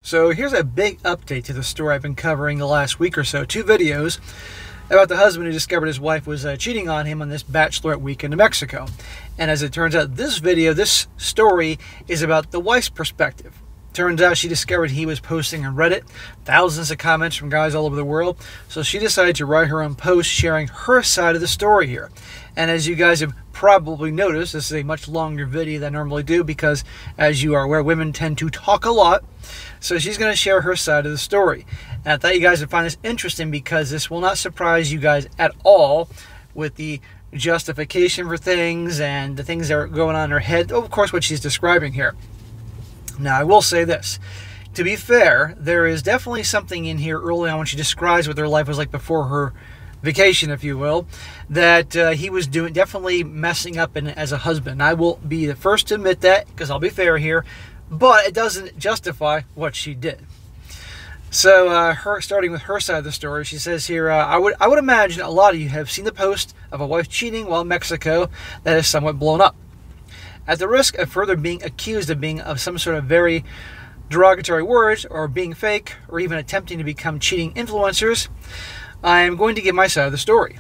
So here's a big update to the story I've been covering the last week or so. 2 videos about the husband who discovered his wife was cheating on him on this Bachelorette weekend in Mexico. And as it turns out, this story is about the wife's perspective. Turns out she discovered he was posting on Reddit, thousands of comments from guys all over the world, so she decided to write her own post sharing her side of the story here. And as you guys have probably noticed, this is a much longer video than I normally do because, as you are aware, women tend to talk a lot. So she's going to share her side of the story. And I thought you guys would find this interesting because this will not surprise you guys at all with the justification for things and the things that are going on in her head. Of course, what she's describing here. Now, I will say this. To be fair, there is definitely something in here early on when she describes what their life was like before her vacation, if you will, that he was definitely messing up as a husband. I will be the first to admit that because I'll be fair here, but it doesn't justify what she did. So, starting with her side of the story, she says here, I would imagine a lot of you have seen the post of a wife cheating while in Mexico that is somewhat blown up. At the risk of further being accused of being of some sort of very derogatory words or being fake or even attempting to become cheating influencers, I am going to give my side of the story.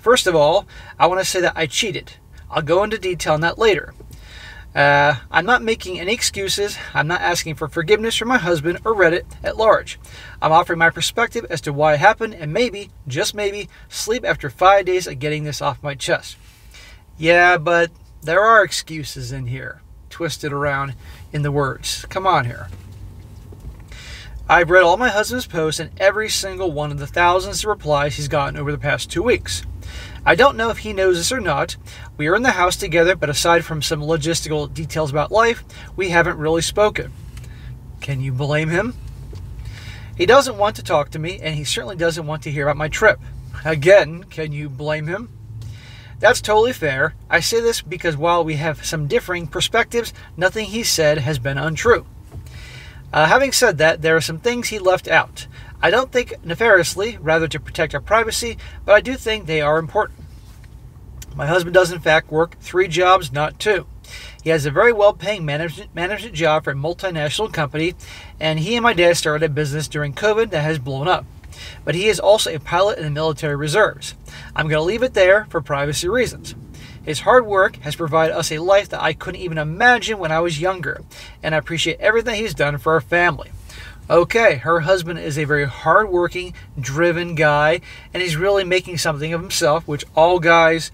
First of all, I want to say that I cheated. I'll go into detail on that later. I'm not making any excuses. I'm not asking for forgiveness from my husband or Reddit at large. I'm offering my perspective as to why it happened and maybe, just maybe, sleep after 5 days of getting this off my chest. Yeah, but there are excuses in here, twisted around in the words. Come on here. I've read all my husband's posts and every single one of the thousands of replies he's gotten over the past 2 weeks. I don't know if he knows this or not. We are in the house together, but aside from some logistical details about life, we haven't really spoken. Can you blame him? He doesn't want to talk to me, and he certainly doesn't want to hear about my trip. Again, can you blame him? That's totally fair. I say this because while we have some differing perspectives, nothing he said has been untrue. Having said that, there are some things he left out. I don't think nefariously, rather to protect our privacy, but I do think they are important. My husband does in fact work 3 jobs, not 2. He has a very well-paying management job for a multinational company, and he and my dad started a business during COVID that has blown up. But he is also a pilot in the military reserves. I'm going to leave it there for privacy reasons. His hard work has provided us a life that I couldn't even imagine when I was younger, and I appreciate everything he's done for our family. Okay, her husband is a very hard-working, driven guy, and he's really making something of himself, which all guys,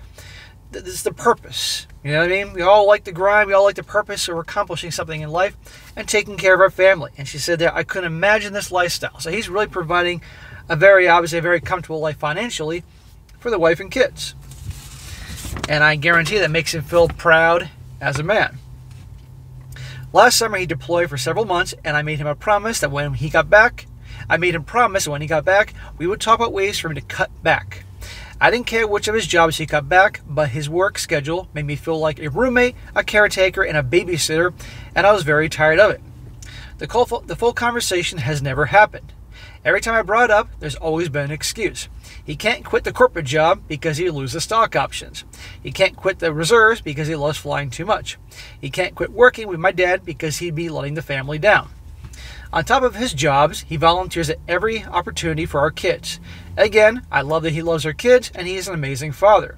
this is the purpose. You know what I mean? We all like the grind, we all like the purpose of accomplishing something in life and taking care of our family. And she said that I couldn't imagine this lifestyle. So he's really providing obviously a very comfortable life financially for the wife and kids. And I guarantee that makes him feel proud as a man. Last summer he deployed for several months, and I made him a promise that when he got back, we would talk about ways for him to cut back. I didn't care which of his jobs he cut back, but his work schedule made me feel like a roommate, a caretaker, and a babysitter, and I was very tired of it. The full conversation has never happened. Every time I brought it up, there's always been an excuse. He can't quit the corporate job because he loses stock options. He can't quit the reserves because he loves flying too much. He can't quit working with my dad because he'd be letting the family down. On top of his jobs, he volunteers at every opportunity for our kids. Again, I love that he loves our kids and he is an amazing father.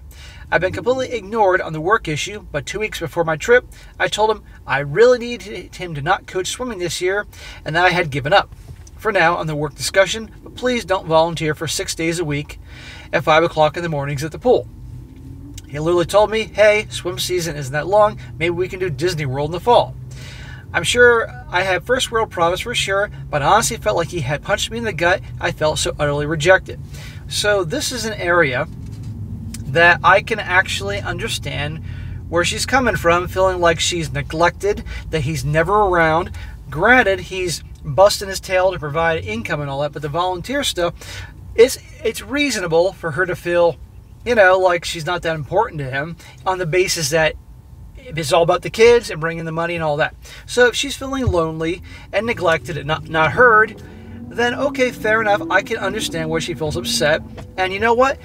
I've been completely ignored on the work issue, but 2 weeks before my trip, I told him I really needed him to not coach swimming this year and that I had given up. For now, on the work discussion, but please don't volunteer for 6 days a week at 5 o'clock in the mornings at the pool. He literally told me, hey, swim season isn't that long, maybe we can do Disney World in the fall. I'm sure I have first world problems for sure, but I honestly felt like he had punched me in the gut. I felt so utterly rejected. So this is an area that I can actually understand where she's coming from, feeling like she's neglected, that he's never around. Granted, he's busting his tail to provide income and all that, but the volunteer stuff, it's reasonable for her to feel, like she's not that important to him on the basis that it's all about the kids and bringing the money and all that. So if she's feeling lonely and neglected and not heard, then okay, fair enough. I can understand why she feels upset. And you know what?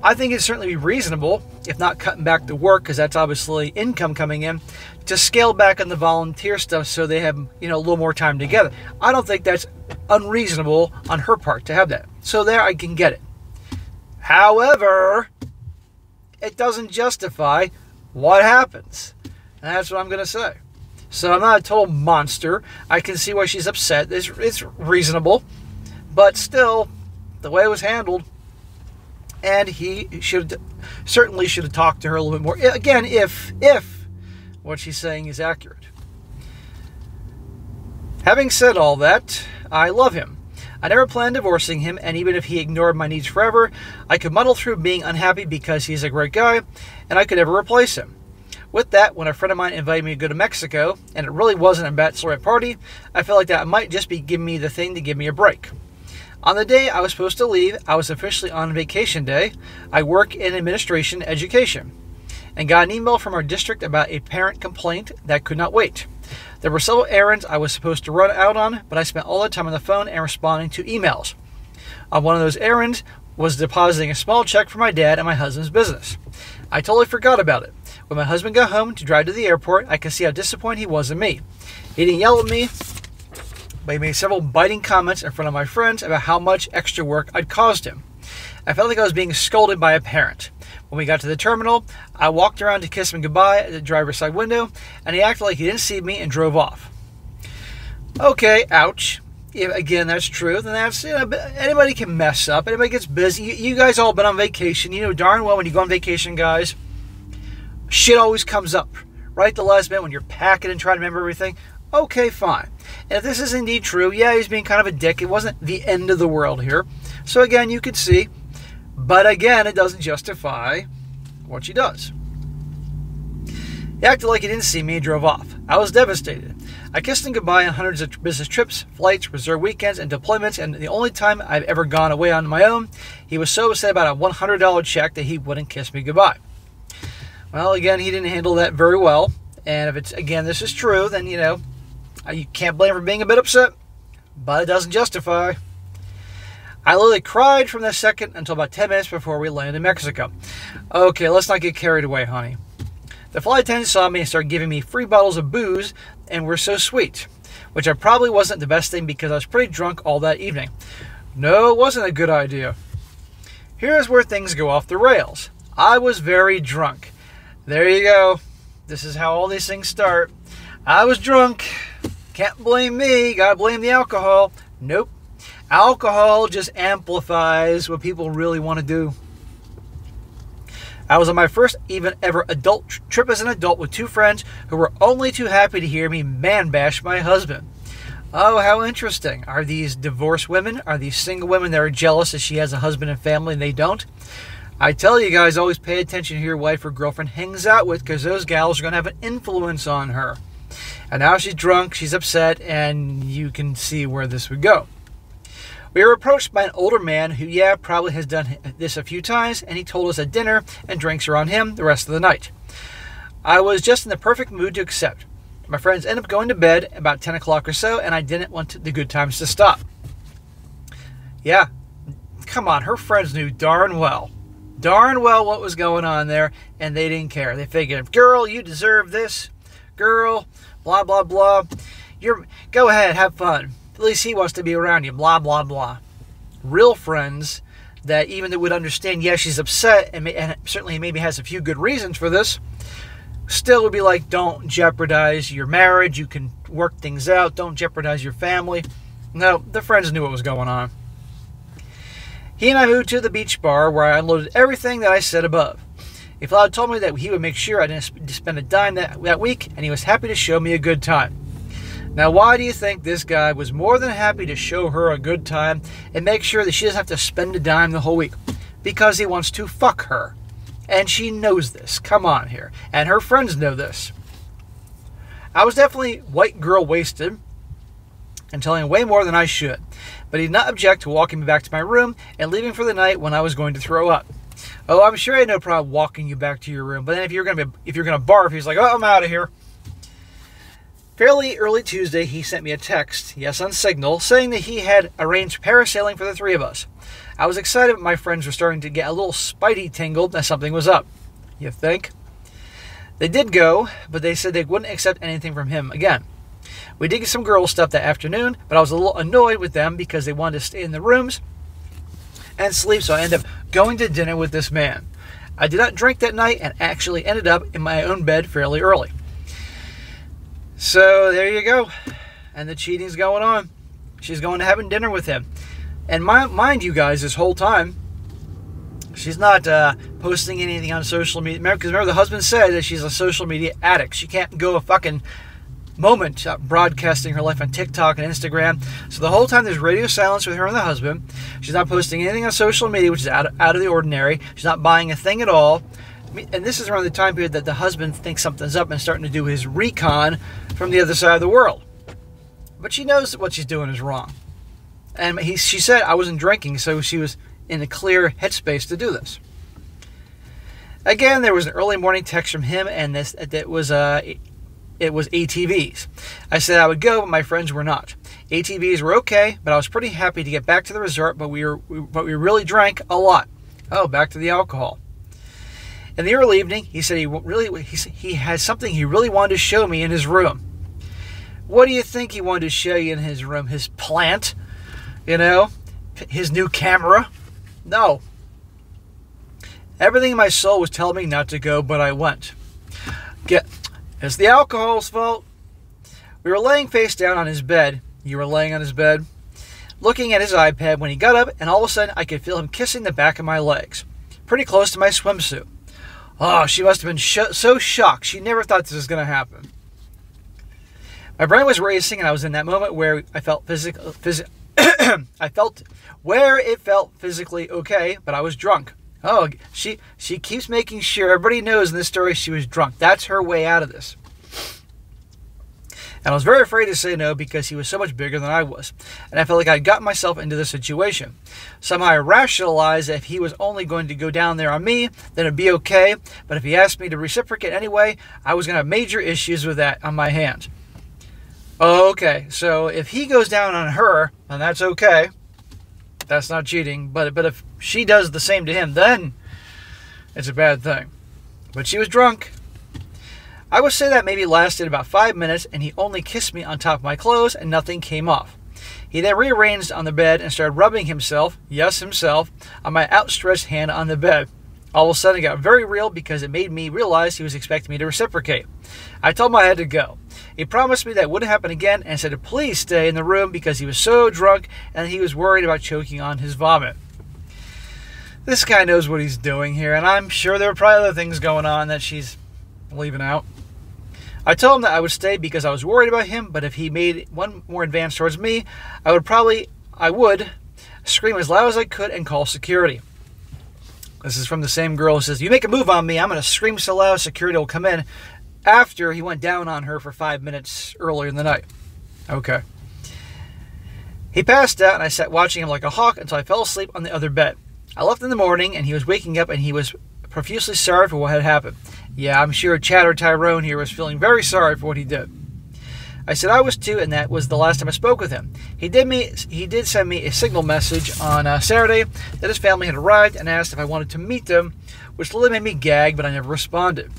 I think it'd certainly be reasonable, if not cutting back the work, because that's obviously income coming in, to scale back on the volunteer stuff so they have, a little more time together. I don't think that's unreasonable on her part to have that. So there, I can get it. However, it doesn't justify what happens. And that's what I'm going to say. So I'm not a total monster. I can see why she's upset. It's reasonable. But still, the way it was handled, and he certainly should have talked to her a little bit more. Again, if what she's saying is accurate. Having said all that, I love him. I never planned divorcing him, and even if he ignored my needs forever, I could muddle through being unhappy because he's a great guy, and I could never replace him. With that, when a friend of mine invited me to go to Mexico, and it really wasn't a bachelorette party, I felt like that might just be giving me the thing to give me a break. On the day I was supposed to leave, I was officially on vacation day. I work in administration education, and got an email from our district about a parent complaint that could not wait. There were several errands I was supposed to run out on, but I spent all the time on the phone and responding to emails. On one of those errands was depositing a small check for my dad and my husband's business. I totally forgot about it. When my husband got home to drive to the airport, I could see how disappointed he was in me. He didn't yell at me, but he made several biting comments in front of my friends about how much extra work I'd caused him. I felt like I was being scolded by a parent. When we got to the terminal, I walked around to kiss him goodbye at the driver's side window, and he acted like he didn't see me and drove off. Okay, ouch. If, again, that's true, then that's, anybody can mess up. Anybody gets busy. You guys all been on vacation. You know darn well when you go on vacation, guys, shit always comes up. Right at the last minute when you're packing and trying to remember everything. Okay, fine. And if this is indeed true, yeah, he's being kind of a dick. It wasn't the end of the world here. So again, you could see. But again, it doesn't justify what she does. He acted like he didn't see me and drove off. I was devastated. I kissed him goodbye on hundreds of business trips, flights, reserved weekends, and deployments, and the only time I've ever gone away on my own, he was so upset about a $100 check that he wouldn't kiss me goodbye. Well, again, he didn't handle that very well. And if it's, again, this is true, then, you can't blame him for being a bit upset. But it doesn't justify. I literally cried from the second until about 10 minutes before we landed in Mexico. Okay, let's not get carried away, honey. The flight attendant saw me and started giving me free bottles of booze and were so sweet, which I probably wasn't the best thing because I was pretty drunk all that evening. No, it wasn't a good idea. Here's where things go off the rails. I was very drunk. There you go. This is how all these things start. I was drunk. Can't blame me. Gotta blame the alcohol. Nope. Alcohol just amplifies what people really want to do. I was on my first even ever adult trip as an adult with two friends who were only too happy to hear me man bash my husband. Oh, how interesting. Are these divorced women? Are these single women that are jealous that she has a husband and family and they don't? I tell you guys, always pay attention to who your wife or girlfriend hangs out with, because those gals are going to have an influence on her. And now she's drunk, she's upset, and you can see where this would go. We were approached by an older man who, probably has done this a few times, and he told us that dinner and drinks are on him the rest of the night. I was just in the perfect mood to accept. My friends ended up going to bed about 10 o'clock or so, and I didn't want the good times to stop. Yeah, come on, her friends knew darn well what was going on there, and they didn't care. They figured, girl, you deserve this. Girl, blah, blah, blah. Go ahead, have fun. At least he wants to be around you, blah, blah, blah. Real friends that even that would understand, she's upset, and certainly he maybe has a few good reasons for this, still would be like, don't jeopardize your marriage. You can work things out. Don't jeopardize your family. No, the friends knew what was going on. He and I moved to the beach bar where I unloaded everything that I said above. He flat out told me that he would make sure I didn't spend a dime that week, and he was happy to show me a good time. Now, why do you think this guy was more than happy to show her a good time and make sure that she doesn't have to spend a dime the whole week? Because he wants to fuck her. And she knows this. Come on here. And her friends know this. I was definitely white girl wasted and telling him way more than I should. But he did not object to walking me back to my room and leaving for the night when I was going to throw up. Oh, I'm sure I had no problem walking you back to your room. But then if you're gonna barf, he's like, oh, I'm out of here. Fairly early Tuesday, he sent me a text, yes on Signal, saying that he had arranged parasailing for the three of us. I was excited, but my friends were starting to get a little spidey tingled that something was up. You think? They did go, but they said they wouldn't accept anything from him again. We did get some girl stuff that afternoon, but I was a little annoyed with them because they wanted to stay in the rooms and sleep, so I ended up going to dinner with this man. I did not drink that night and actually ended up in my own bed fairly early. So there you go. And the cheating's going on. She's going to having dinner with him. And mind you guys, this whole time, she's not posting anything on social media. Because remember, the husband said that she's a social media addict. She can't go a fucking moment broadcasting her life on TikTok and Instagram. So the whole time there's radio silence with her and the husband. She's not posting anything on social media, which is out of the ordinary. She's not buying a thing at all. And this is around the time period that the husband thinks something's up and starting to do his recon from the other side of the world. But she knows that what she's doing is wrong. And she said I wasn't drinking, so she was in a clear headspace to do this. Again, there was an early morning text from him, and it was ATVs. I said I would go, but my friends were not. ATVs were okay, but I was pretty happy to get back to the resort, but we really drank a lot. Oh, back to the alcohol. In the early evening, he said he had something he really wanted to show me in his room. What do you think he wanted to show you in his room? His plant? You know? His new camera? No. Everything in my soul was telling me not to go, but I went. It's the alcohol's fault. We were laying face down on his bed. You were laying on his bed, looking at his iPad when he got up, and all of a sudden I could feel him kissing the back of my legs, pretty close to my swimsuit. Oh, she must have been so shocked. She never thought this was going to happen. My brain was racing, and I was in that moment where I felt where it felt physically okay, but I was drunk. Oh, she keeps making sure everybody knows in this story she was drunk. That's her way out of this. And I was very afraid to say no because he was so much bigger than I was. And I felt like I'd gotten myself into this situation. Somehow I rationalized that if he was only going to go down there on me, then it'd be okay. But if he asked me to reciprocate anyway, I was going to have major issues with that on my hands. Okay, so if he goes down on her, then that's okay. That's not cheating. But if she does the same to him, then it's a bad thing. But she was drunk. I would say that maybe lasted about 5 minutes, and he only kissed me on top of my clothes, and nothing came off. He then rearranged on the bed and started rubbing himself, yes himself, on my outstretched hand on the bed. All of a sudden it got very real because it made me realize he was expecting me to reciprocate. I told him I had to go. He promised me that it wouldn't happen again and said to please stay in the room because he was so drunk and he was worried about choking on his vomit. This guy knows what he's doing here, and I'm sure there are probably other things going on that she's leaving out. I told him that I would stay because I was worried about him, but if he made one more advance towards me, I would scream as loud as I could and call security. This is from the same girl who says, you make a move on me, I'm going to scream so loud security will come in, after he went down on her for 5 minutes earlier in the night. Okay. He passed out and I sat watching him like a hawk until I fell asleep on the other bed. I left in the morning and he was waking up and he was profusely sorry for what had happened. Yeah, I'm sure Chatter Tyrone here was feeling very sorry for what he did. I said I was too, and that was the last time I spoke with him. He did send me a Signal message on Saturday that his family had arrived and asked if I wanted to meet them, which really made me gag, but I never responded.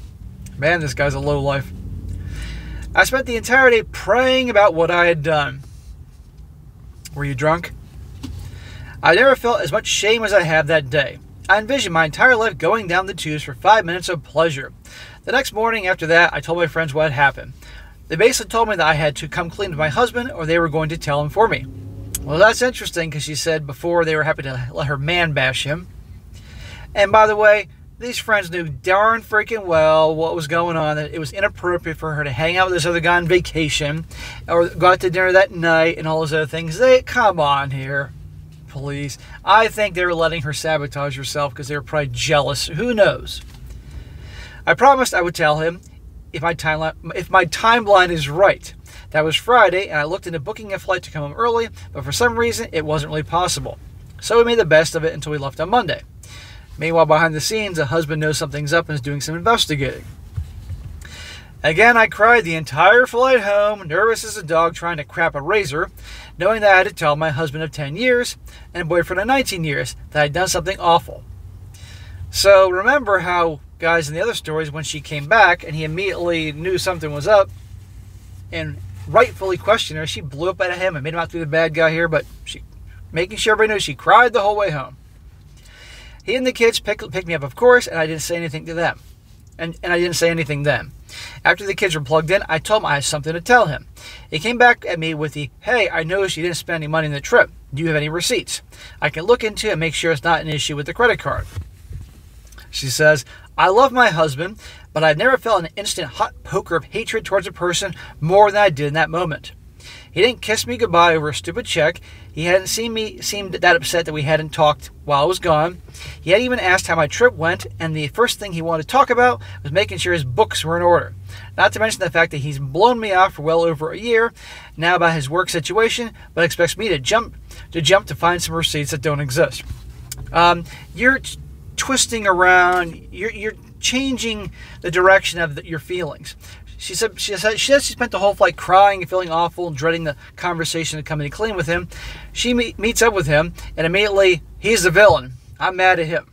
Man, this guy's a lowlife. I spent the entire day praying about what I had done. Were you drunk? I never felt as much shame as I have that day. I envisioned my entire life going down the tubes for 5 minutes of pleasure. The next morning after that, I told my friends what had happened. They basically told me that I had to come clean with my husband or they were going to tell him for me. Well, that's interesting because she said before they were happy to let her man bash him. And by the way, these friends knew darn freaking well what was going on, that it was inappropriate for her to hang out with this other guy on vacation or go out to dinner that night and all those other things. Come on here. Please. I think they were letting her sabotage herself because they were probably jealous. Who knows? I promised I would tell him if my timeline is right. That was Friday, and I looked into booking a flight to come home early, but for some reason, it wasn't really possible. So we made the best of it until we left on Monday. Meanwhile, behind the scenes, the husband knows something's up and is doing some investigating. Again, I cried the entire flight home, nervous as a dog trying to crap a razor, knowing that I had to tell my husband of 10 years and a boyfriend of 19 years that I'd done something awful. So remember how, guys, in the other stories, when she came back and he immediately knew something was up and rightfully questioned her, she blew up at him and made him out to be the bad guy here, but she, making sure everybody knew, she cried the whole way home. He and the kids picked me up, of course, and I didn't say anything to them. And I didn't say anything then. After the kids were plugged in, I told him I had something to tell him. He came back at me with the, hey, I noticed you didn't spend any money on the trip. Do you have any receipts? I can look into it and make sure it's not an issue with the credit card. She says, I love my husband, but I've never felt an instant hot poker of hatred towards a person more than I did in that moment. He didn't kiss me goodbye over a stupid check. He hadn't seemed that upset that we hadn't talked while I was gone. He hadn't even asked how my trip went, and the first thing he wanted to talk about was making sure his books were in order. Not to mention the fact that he's blown me off for well over a year now about his work situation, but expects me to jump to find some receipts that don't exist. You're twisting around. You're changing the direction of your feelings. She said she spent the whole flight crying and feeling awful and dreading the conversation to come and clean with him. She meets up with him, and immediately, he's the villain. I'm mad at him.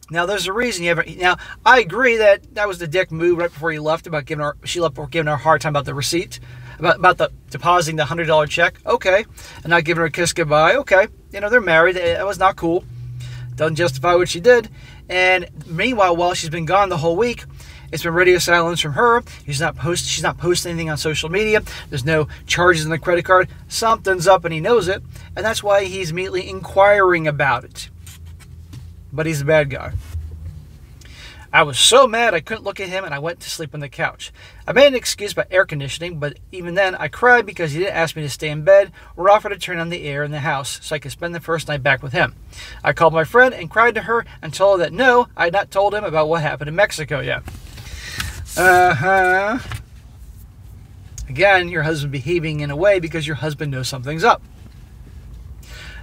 Now, there's a reason you haven't. Now, I agree that was the dick move right before he left about giving her. She left for giving her a hard time about the receipt, about the depositing the $100 check. Okay, and not giving her a kiss goodbye. Okay, they're married. That was not cool. Doesn't justify what she did. And meanwhile, while she's been gone the whole week, it's been radio silence from her. She's not posting anything on social media. There's no charges on the credit card. Something's up, and he knows it, and that's why he's immediately inquiring about it. But he's a bad guy. I was so mad I couldn't look at him, and I went to sleep on the couch. I made an excuse about air conditioning, but even then, I cried because he didn't ask me to stay in bed or offer to turn on the air in the house so I could spend the first night back with him. I called my friend and cried to her and told her that no, I had not told him about what happened in Mexico yet. Again, your husband behaving in a way because your husband knows something's up.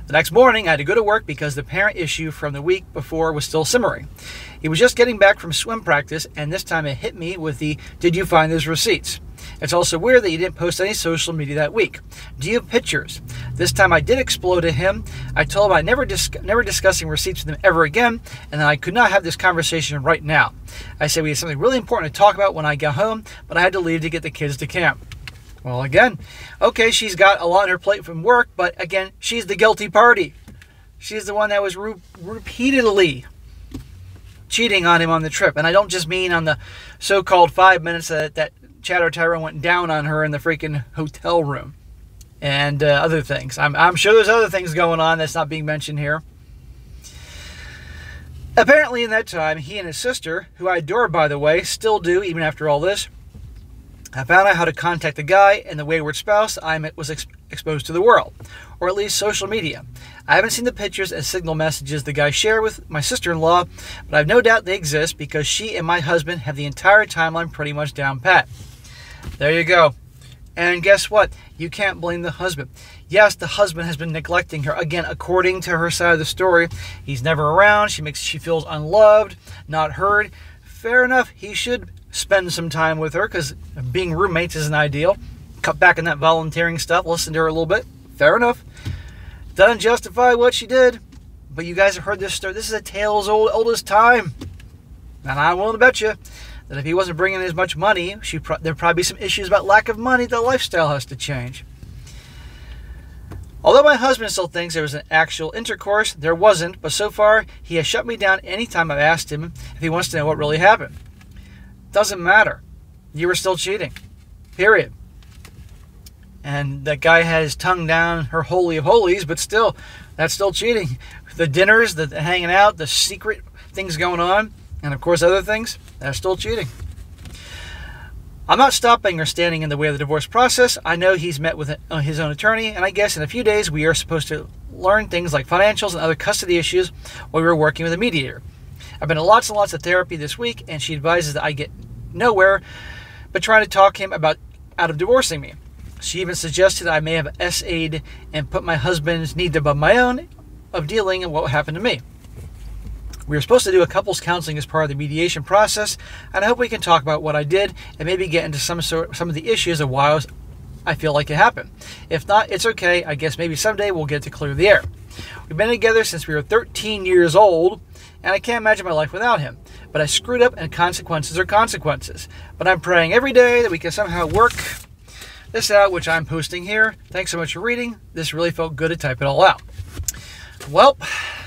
The next morning, I had to go to work because the parent issue from the week before was still simmering. He was just getting back from swim practice, and this time it hit me with the, did you find those receipts? It's also weird that you didn't post any social media that week. Do you have pictures? This time I did explode at him. I told him I never discussing receipts with him ever again, and that I could not have this conversation right now. I said we had something really important to talk about when I got home, but I had to leave to get the kids to camp. Well, again, okay, she's got a lot on her plate from work, but again, she's the guilty party. She's the one that was repeatedly cheating on him on the trip. And I don't just mean on the so-called 5 minutes that Chatter Tyrone went down on her in the freaking hotel room and other things. I'm sure there's other things going on that's not being mentioned here. Apparently in that time, he and his sister, who I adore, by the way, still do even after all this, I found out how to contact the guy and the wayward spouse I was exposed to the world, or at least social media. I haven't seen the pictures and signal messages the guy shared with my sister-in-law, but I have no doubt they exist because she and my husband have the entire timeline pretty much down pat. There you go. And guess what? You can't blame the husband. Yes, the husband has been neglecting her. Again, according to her side of the story, he's never around. She feels unloved, not heard. Fair enough. He should spend some time with her because being roommates isn't ideal. Cut back on that volunteering stuff. Listen to her a little bit. Fair enough. Doesn't justify what she did. But you guys have heard this story. This is a tale as old as time. And I'm willing to bet you that if he wasn't bringing in as much money, there'd probably be some issues about lack of money. The lifestyle has to change. Although my husband still thinks there was an actual intercourse, there wasn't. But so far, he has shut me down anytime I've asked him if he wants to know what really happened. Doesn't matter. You were still cheating. Period. And that guy had his tongue down her holy of holies, but still, that's still cheating. The dinners, the hanging out, the secret things going on, and of course other things, that's still cheating. I'm not stopping or standing in the way of the divorce process. I know he's met with his own attorney, and I guess in a few days we are supposed to learn things like financials and other custody issues while we were working with a mediator. I've been to lots and lots of therapy this week, and she advises that I get nowhere but trying to talk him out of divorcing me. She even suggested I may have essayed and put my husband's needs above my own of dealing with what happened to me. We were supposed to do a couples counseling as part of the mediation process, and I hope we can talk about what I did and maybe get into some of the issues of why I feel like it happened. If not, it's okay. I guess maybe someday we'll get to clear the air. We've been together since we were 13 years old, and I can't imagine my life without him. But I screwed up, and consequences are consequences. But I'm praying every day that we can somehow work this out, which I'm posting here. Thanks so much for reading. This really felt good to type it all out. Well,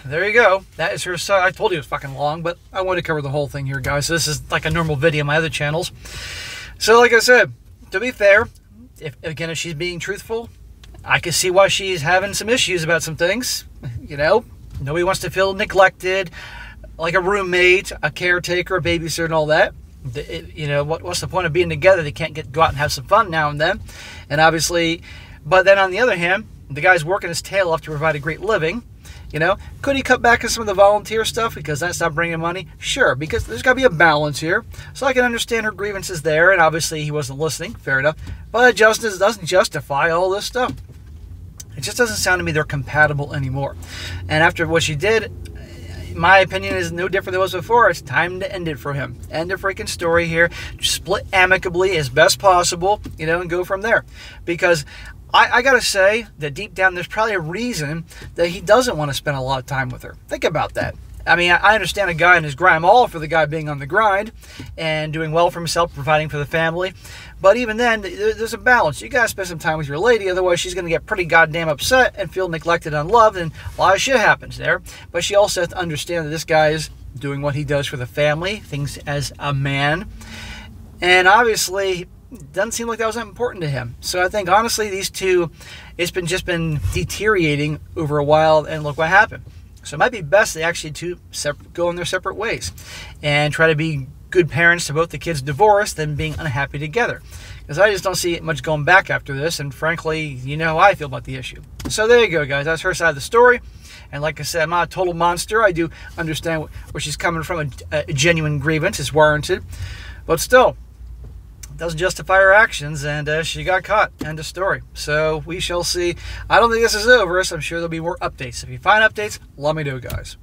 there you go. That is her side. I told you it was fucking long, but I wanted to cover the whole thing here, guys. So this is like a normal video on my other channels. So like I said, to be fair, if she's being truthful, I can see why she's having some issues about some things. You know, nobody wants to feel neglected, like a roommate, a caretaker, a babysitter, and all that. You know, what's the point of being together? They can't go out and have some fun now and then. And obviously, but then on the other hand, the guy's working his tail off to provide a great living. You know, could he cut back on some of the volunteer stuff because that's not bringing money? Sure, because there's got to be a balance here. So I can understand her grievances there, and obviously he wasn't listening. Fair enough. But it just doesn't justify all this stuff. It just doesn't sound to me they're compatible anymore. And after what she did, my opinion is no different than it was before. It's time to end it for him. End the freaking story here. Split amicably as best possible, you know, and go from there. Because I gotta say that deep down there's probably a reason that he doesn't want to spend a lot of time with her. Think about that. I mean, I understand a guy in his grind. I'm all for the guy being on the grind and doing well for himself, providing for the family. But even then, there's a balance. You gotta spend some time with your lady, otherwise she's gonna get pretty goddamn upset and feel neglected, unloved, and a lot of shit happens there. But she also has to understand that this guy is doing what he does for the family, things as a man. And obviously, doesn't seem like that was that important to him. So I think, honestly, these two, it's just been deteriorating over a while, and look what happened. So it might be best they actually go in their separate ways and try to be good parents to both the kids divorced than being unhappy together. Because I just don't see much going back after this, and frankly, you know how I feel about the issue. So there you go, guys. That's her side of the story. And like I said, I'm not a total monster. I do understand where she's coming from. A genuine grievance is warranted. But still, doesn't justify her actions, and she got caught. End of story. So we shall see. I don't think this is over, so I'm sure there'll be more updates. If you find updates, let me know, guys.